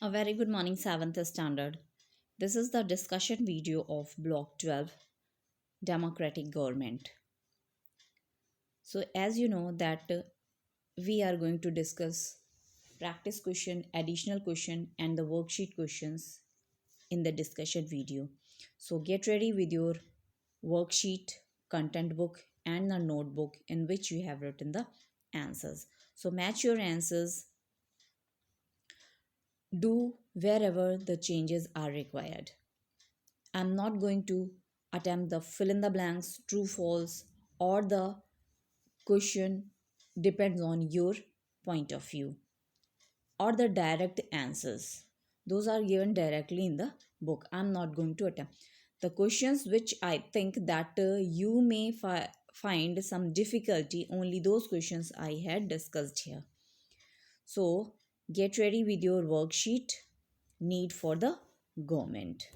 A very good morning, 7th Standard. This is the discussion video of Block 12, Democratic Government. So, as you know that we are going to discuss practice question, additional question and the worksheet questions in the discussion video. So, get ready with your worksheet, content book and the notebook in which you have written the answers. So, match your answers, do wherever the changes are required. I'm not going to attempt the fill in the blanks, true, false, or the question depends on your point of view or the direct answers. Those are given directly in the book. I'm not going to attempt. The questions which I think that you may find some difficulty, only those questions I had discussed here. So get ready with your worksheet, need for the government.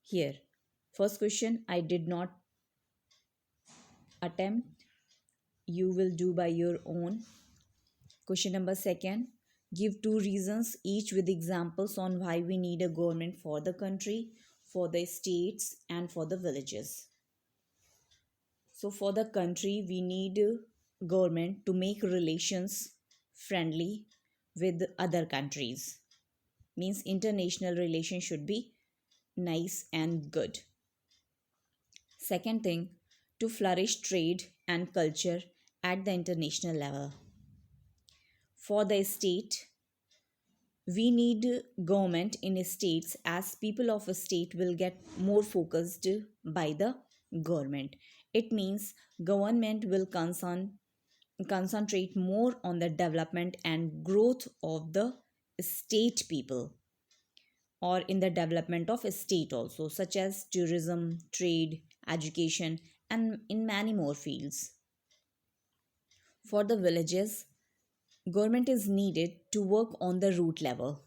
Here, first question I did not attempt, you will do by your own. Question number second, give two reasons each with examples on why we need a government for the country, for the states and for the villages. So for the country we need government to make relations friendly with other countries, means international relations should be nice and good. Second thing, to flourish trade and culture at the international level. For the state, we need government in states, as people of a state will get more focused by the government. It means government will concentrate more on the development and growth of the state people, or in the development of a state also, such as tourism, trade, education and in many more fields. For the villages, government is needed to work on the root level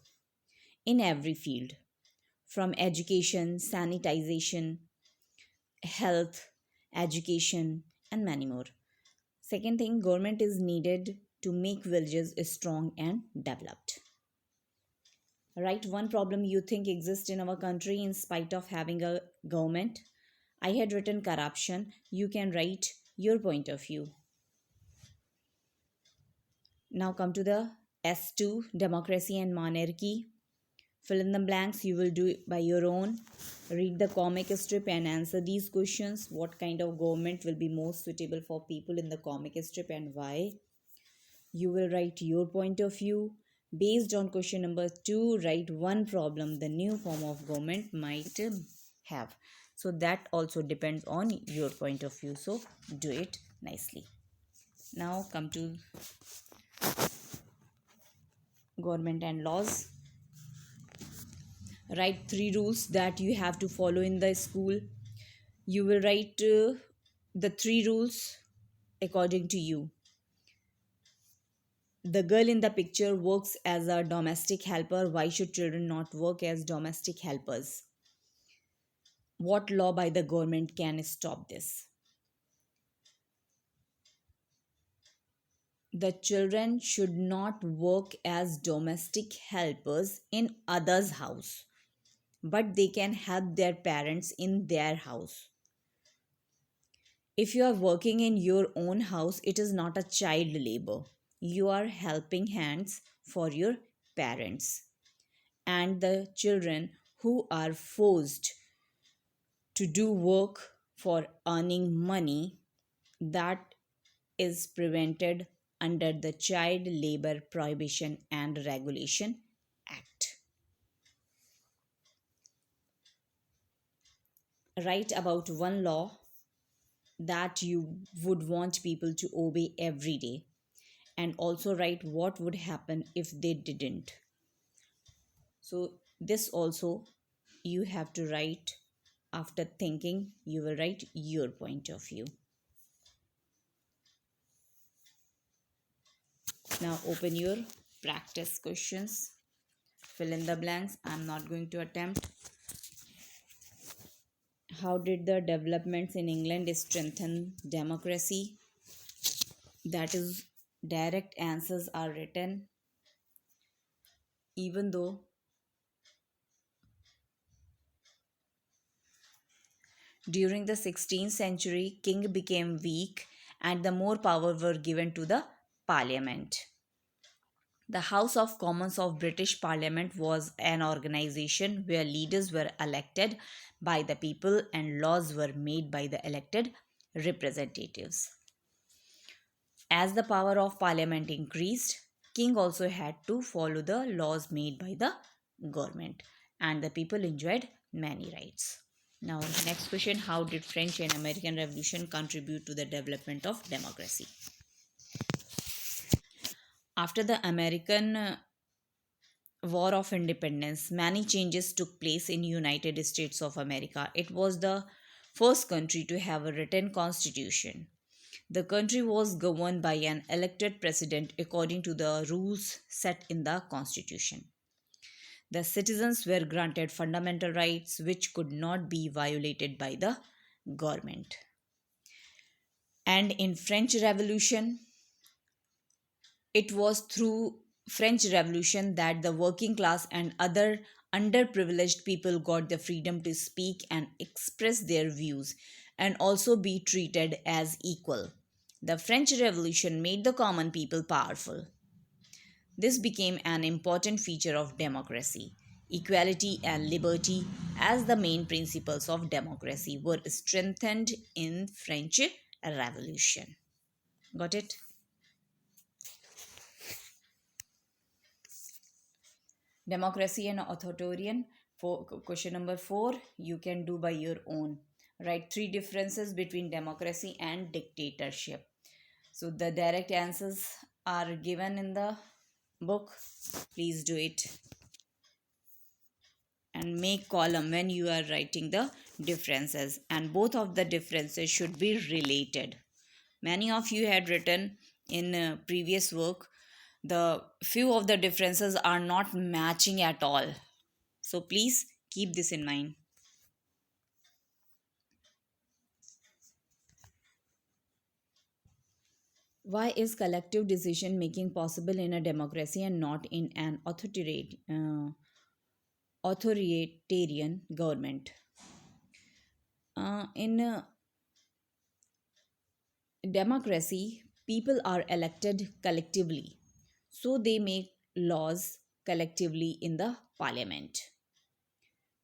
in every field, from education, sanitization, health, education, and many more. Second thing, government is needed to make villages strong and developed. Right, one problem you think exists in our country in spite of having a government. I had written corruption. You can write your point of view. Now come to the S2, democracy and monarchy. Fill in the blanks, you will do it by your own. Read the comic strip and answer these questions. What kind of government will be most suitable for people in the comic strip and why? You will write your point of view. Based on question number 2, write one problem the new form of government might have. So that also depends on your point of view. So do it nicely. Now come to government and laws. Write 3 rules that you have to follow in the school. You will write the 3 rules according to you. The girl in the picture works as a domestic helper. Why should children not work as domestic helpers? What law by the government can stop this? The children should not work as domestic helpers in others' house, but they can help their parents in their house. If you are working in your own house, it is not a child labor. You are helping hands for your parents. And the children who are forced to do work for earning money, that is prevented under the Child Labor Prohibition and Regulation Act. Write about one law that you would want people to obey every day, and also write what would happen if they didn't. So this also you have to write. After thinking, you will write your point of view. Now open your practice questions. Fill in the blanks. I'm not going to attempt. How did the developments in England strengthen democracy? That is, direct answers are written. even though during the 16th century king became weak and the more power were given to the parliament. The House of Commons of British Parliament was an organization where leaders were elected by the people and laws were made by the elected representatives. As the power of parliament increased, king also had to follow the laws made by the government and the people enjoyed many rights. Now, next question, how did French and American Revolution contribute to the development of democracy? After the American War of Independence, many changes took place in United States of America. It was the first country to have a written constitution. The country was governed by an elected president according to the rules set in the constitution. The citizens were granted fundamental rights which could not be violated by the government. And in French Revolution, it was through French Revolution that the working class and other underprivileged people got the freedom to speak and express their views and also be treated as equal. The French Revolution made the common people powerful. This became an important feature of democracy. Equality and liberty as the main principles of democracy were strengthened in French Revolution. Got it? Democracy and authoritarian. For question number 4, you can do by your own. Write 3 differences between democracy and dictatorship. So the direct answers are given in the book. Please do it and make column when you are writing the differences, and both of the differences should be related. Many of you had written in previous work, the few of the differences are not matching at all, so please keep this in mind. Why is collective decision making possible in a democracy and not in an authoritarian government? In democracy, people are elected collectively, so they make laws collectively in the parliament.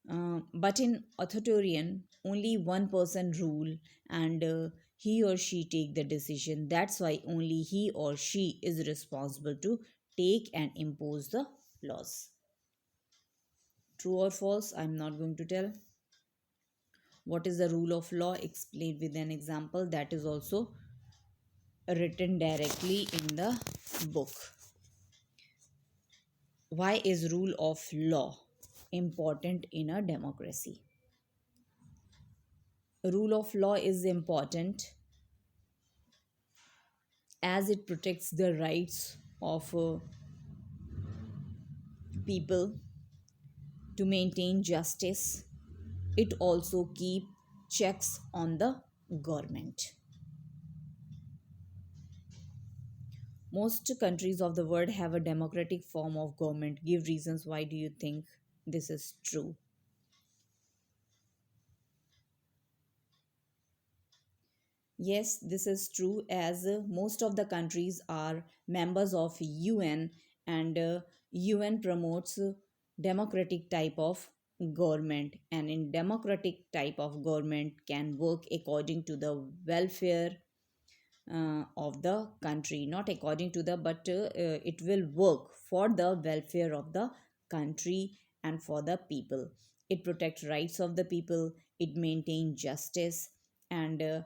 But in authoritarian, only one person rule and he or she take the decision. That's why only he or she is responsible to take and impose the laws. True or false? I'm not going to tell. What is the rule of law? Explained with an example that is also written directly in the book. Why is rule of law important in a democracy? Rule of law is important as it protects the rights of people to maintain justice. It also keep checks on the government. Most countries of the world have a democratic form of government. Give reasons why do you think this is true? Yes, this is true as most of the countries are members of UN, and UN promotes democratic type of government, and in democratic type of government can work according to the welfare of the country, not according to the, but it will work for the welfare of the country and for the people. It protects rights of the people, it maintains justice, and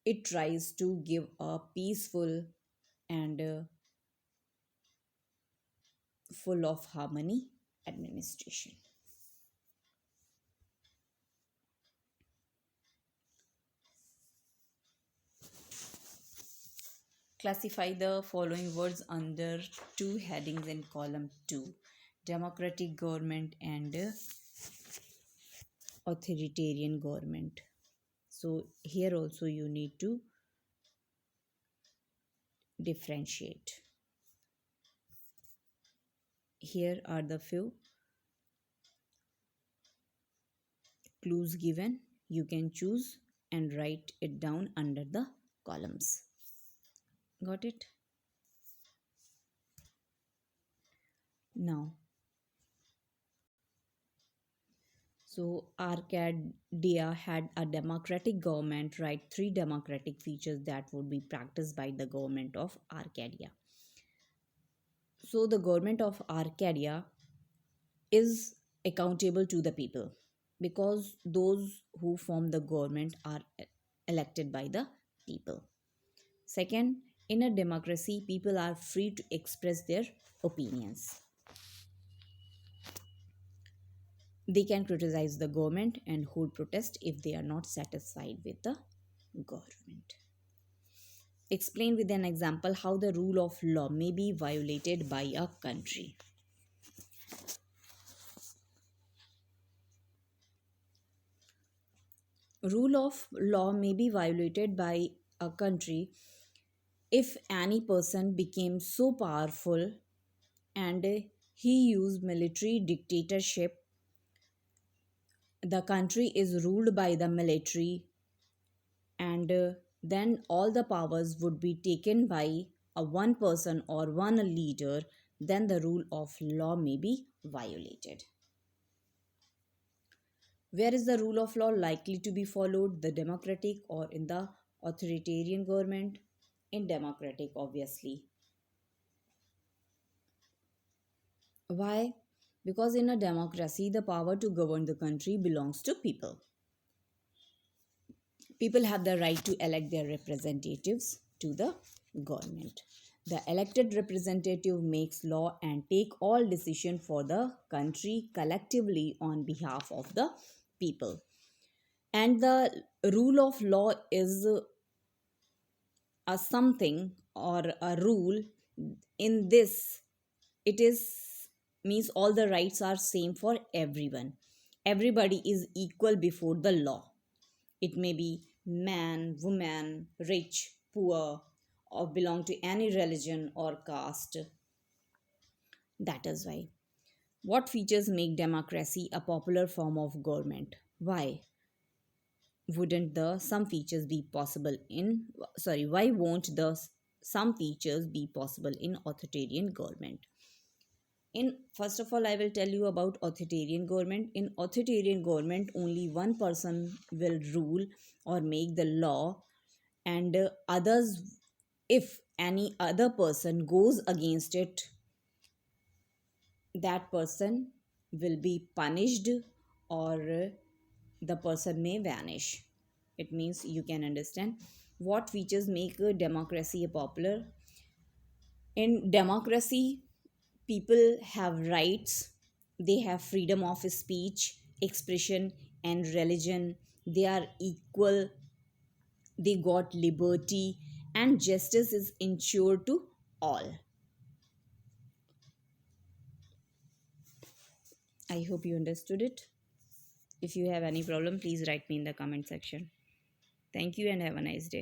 it tries to give a peaceful and full of harmony administration. Classify the following words under 2 headings in column 2: democratic government and authoritarian government. So here also you need to differentiate. Here are the few clues given. You can choose and write it down under the columns. Got it? Now, so Arcadia had a democratic government, right? Three democratic features that would be practiced by the government of Arcadia. So the government of Arcadia is accountable to the people because those who form the government are elected by the people. Second, in a democracy, people are free to express their opinions. They can criticize the government and hold protest if they are not satisfied with the government. Explain with an example how the rule of law may be violated by a country. Rule of law may be violated by a country if any person became so powerful and he used military dictatorship. The country is ruled by the military, and then all the powers would be taken by a one person or one leader. Then the rule of law may be violated. Where is the rule of law likely to be followed, the democratic or in the authoritarian government? In democratic, obviously. Why? Because in a democracy, the power to govern the country belongs to people. People have the right to elect their representatives to the government. The elected representative makes law and take all decision for the country collectively on behalf of the people. And the rule of law is a something or a rule. In this, it is means all the rights are same for everyone. Everybody is equal before the law. It may be man, woman, rich, poor, or belong to any religion or caste. That is why. What features make democracy a popular form of government? Why wouldn't the some features be possible in why won't the some features be possible in authoritarian government? In first of all, I will tell you about authoritarian government. In authoritarian government, only one person will rule or make the law, and others, if any other person goes against it, that person will be punished, or the person may vanish. It means you can understand what features make a democracy a popular. In democracy, people have rights, they have freedom of speech, expression, and religion. They are equal, they got liberty, and justice is ensured to all. I hope you understood it. If you have any problem, please write me in the comment section. Thank you and have a nice day.